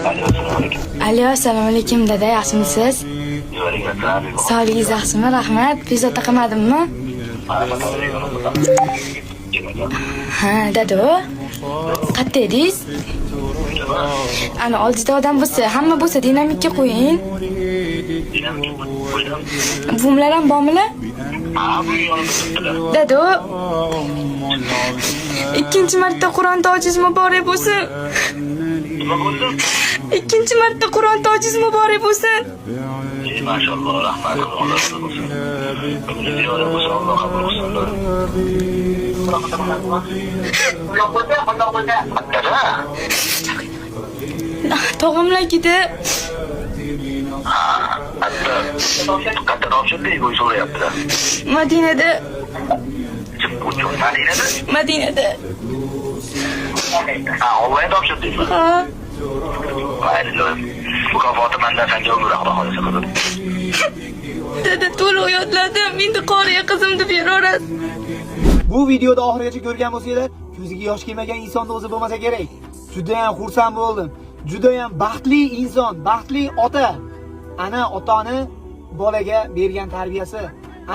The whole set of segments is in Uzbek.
Alo, assalomu alaykum dada, yaxshimisiz? Sog'ligingiz yaxshimi? Rahmat. Bezovta qilmadimmi? Ha, dada. Qayerda edingiz? Ana oldida odam bo'lsa, hamma bo'lsa dinamikka qo'ying. Bumlar ham bormi? Dada. Ikkinchi marta Qur'on tojiz muborak bo'lsin. İkinci marta Qur'on tojiz muborak bo'lsin. Maşallah, rahmat, Allah razı olsun. Ziyorat bo'lsin, Alloh qabul qilsin. Tog'imlar ketdi. Qayerda topshirdik, bu so'rayaptilar. Madinada. Madinada? Madinada. Ha, onlayn topshirdingmi? Ha. Mayli, mukofoti mendan senga umr Xudo xolisa qilib. Dada to'liq yodladim. Endi qoriya qizim deb yuraverasiz. Bu videoda oxirigacha ko'rgan bo'lsanglar, ko'ziga yosh kelmagan insonni o'zi bo'lmasa kerak. Juda ham xursand bo'ldim. Juda ham baxtli inson, baxtli ota. Ana otani bolaga bergan tarbiyasi,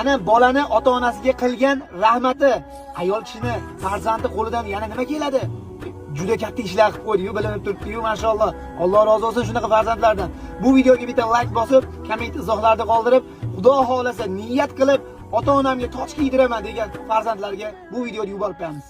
ana bolani ota-onasiga qilgan rahmati, ayol kishini farzandi qo'lidan yana nima keladi? Juda katta ishlar qilib qo'ydi-yu, bilinib turibdi-yu, mashalloh. Alloh rozi bo'lsin shunaqa farzandlardan. Bu videoga bitta like bosib, komment izohlarda qoldirib, Xudo xolasa niyat qilib ota-onamga toj kiydiraman degan farzandlarga bu videoni yuborib qo'yamiz.